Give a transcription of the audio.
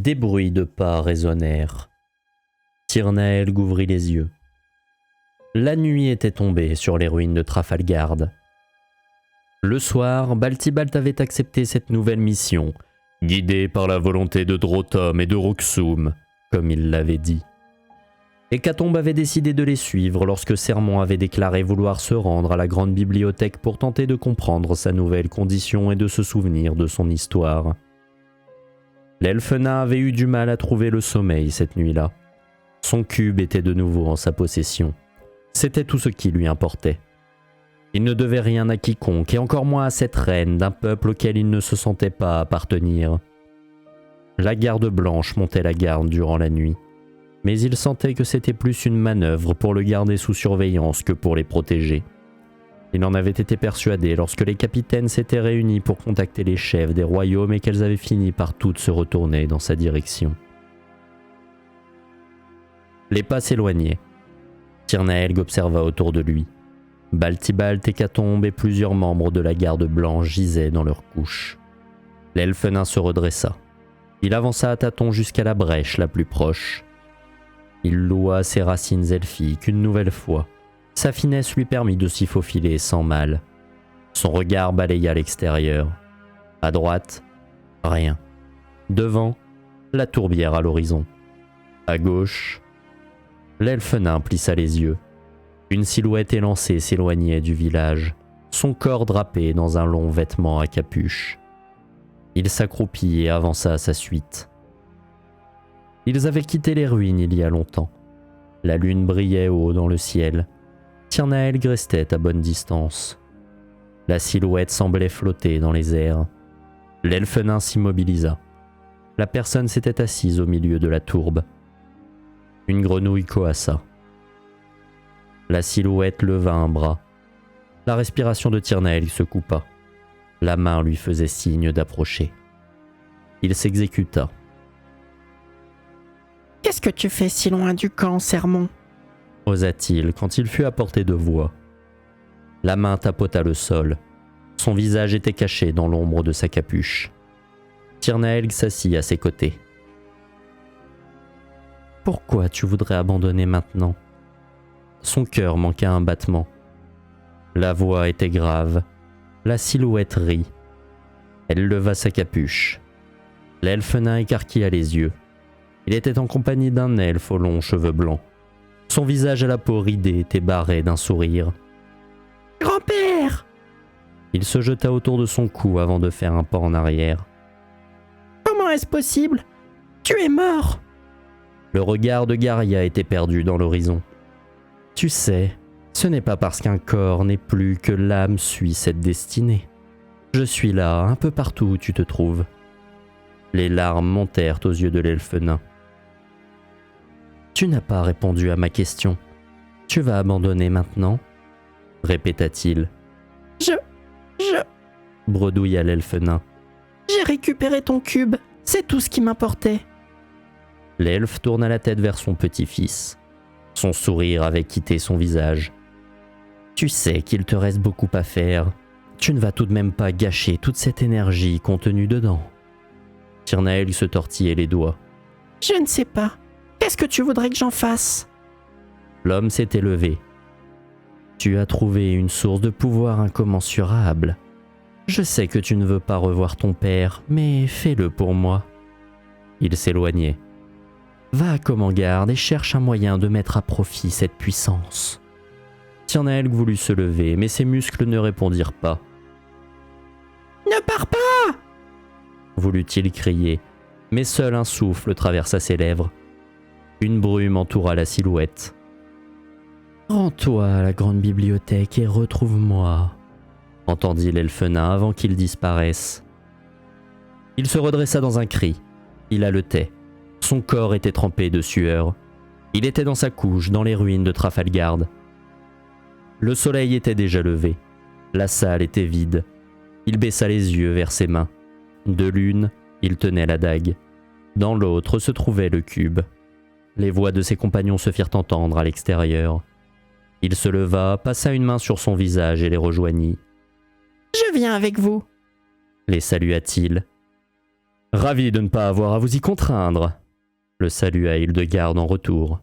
Des bruits de pas résonnèrent. Tirnaelg ouvrit les yeux. La nuit était tombée sur les ruines de Trafalgar. Le soir, Baltibalt avait accepté cette nouvelle mission, guidé par la volonté de Drotom et de Roxum, comme il l'avait dit. Hécatombe avait décidé de les suivre lorsque Sermon avait déclaré vouloir se rendre à la grande bibliothèque pour tenter de comprendre sa nouvelle condition et de se souvenir de son histoire. L'elfe nain avait eu du mal à trouver le sommeil cette nuit-là. Son cube était de nouveau en sa possession. C'était tout ce qui lui importait. Il ne devait rien à quiconque, et encore moins à cette reine d'un peuple auquel il ne se sentait pas appartenir. La garde blanche montait la garde durant la nuit, mais il sentait que c'était plus une manœuvre pour le garder sous surveillance que pour les protéger. Il en avait été persuadé lorsque les capitaines s'étaient réunis pour contacter les chefs des royaumes et qu'elles avaient fini par toutes se retourner dans sa direction. Les pas s'éloignaient. Tirnaelg observa autour de lui. Baltibalt, Hécatombe et plusieurs membres de la garde blanche gisaient dans leurs couches. L'elfe nain se redressa. Il avança à tâtons jusqu'à la brèche la plus proche. Il loua ses racines elfiques une nouvelle fois. Sa finesse lui permit de s'y faufiler sans mal. Son regard balaya l'extérieur. À droite, rien. Devant, la tourbière à l'horizon. À gauche, l'elfe nain plissa les yeux. Une silhouette élancée s'éloignait du village, son corps drapé dans un long vêtement à capuche. Il s'accroupit et avança à sa suite. Ils avaient quitté les ruines il y a longtemps. La lune brillait haut dans le ciel. Tirnaelg restait à bonne distance. La silhouette semblait flotter dans les airs. L'elfe nain s'immobilisa. La personne s'était assise au milieu de la tourbe. Une grenouille coassa. La silhouette leva un bras. La respiration de Tirnaelg se coupa. La main lui faisait signe d'approcher. Il s'exécuta. « Qu'est-ce que tu fais si loin du camp, Sermon ?» osa-t-il quand il fut à portée de voix. La main tapota le sol. Son visage était caché dans l'ombre de sa capuche. Tirnaelg s'assit à ses côtés. « Pourquoi tu voudrais abandonner maintenant ?» Son cœur manqua un battement. La voix était grave. La silhouette rit. Elle leva sa capuche. L'elfe nain écarquilla les yeux. Il était en compagnie d'un elfe aux longs cheveux blancs. Son visage à la peau ridée était barré d'un sourire. « Grand-père !» Il se jeta autour de son cou avant de faire un pas en arrière. « Comment est-ce possible ? Tu es mort !» Le regard de Garia était perdu dans l'horizon. « Tu sais, ce n'est pas parce qu'un corps n'est plus que l'âme suit cette destinée. Je suis là, un peu partout où tu te trouves. » Les larmes montèrent aux yeux de l'elfe nain. « Tu n'as pas répondu à ma question. Tu vas abandonner maintenant ?» répéta-t-il. Je... bredouilla l'elfe nain. J'ai récupéré ton cube, c'est tout ce qui m'importait. L'elfe tourna la tête vers son petit-fils. Son sourire avait quitté son visage. « Tu sais qu'il te reste beaucoup à faire. Tu ne vas tout de même pas gâcher toute cette énergie contenue dedans. » Tirnaelg se tortillait les doigts. « Je ne sais pas. Qu'est-ce que tu voudrais que j'en fasse ?» L'homme s'était levé. « Tu as trouvé une source de pouvoir incommensurable. Je sais que tu ne veux pas revoir ton père, mais fais-le pour moi. » Il s'éloignait. « Va à Commandgarde et cherche un moyen de mettre à profit cette puissance. » Tirnaelg voulut se lever, mais ses muscles ne répondirent pas. « Ne pars pas !» voulut-il crier, mais seul un souffle traversa ses lèvres. Une brume entoura la silhouette. « Rends-toi à la grande bibliothèque et retrouve-moi » entendit l'elfe nain avant qu'il disparaisse. Il se redressa dans un cri. Il haletait. Son corps était trempé de sueur. Il était dans sa couche, dans les ruines de Trafalgar. Le soleil était déjà levé. La salle était vide. Il baissa les yeux vers ses mains. De l'une, il tenait la dague. Dans l'autre se trouvait le cube. Les voix de ses compagnons se firent entendre à l'extérieur. Il se leva, passa une main sur son visage et les rejoignit. « Je viens avec vous » les salua-t-il. Ravi de ne pas avoir à vous y contraindre, le salua Hildegarde en retour.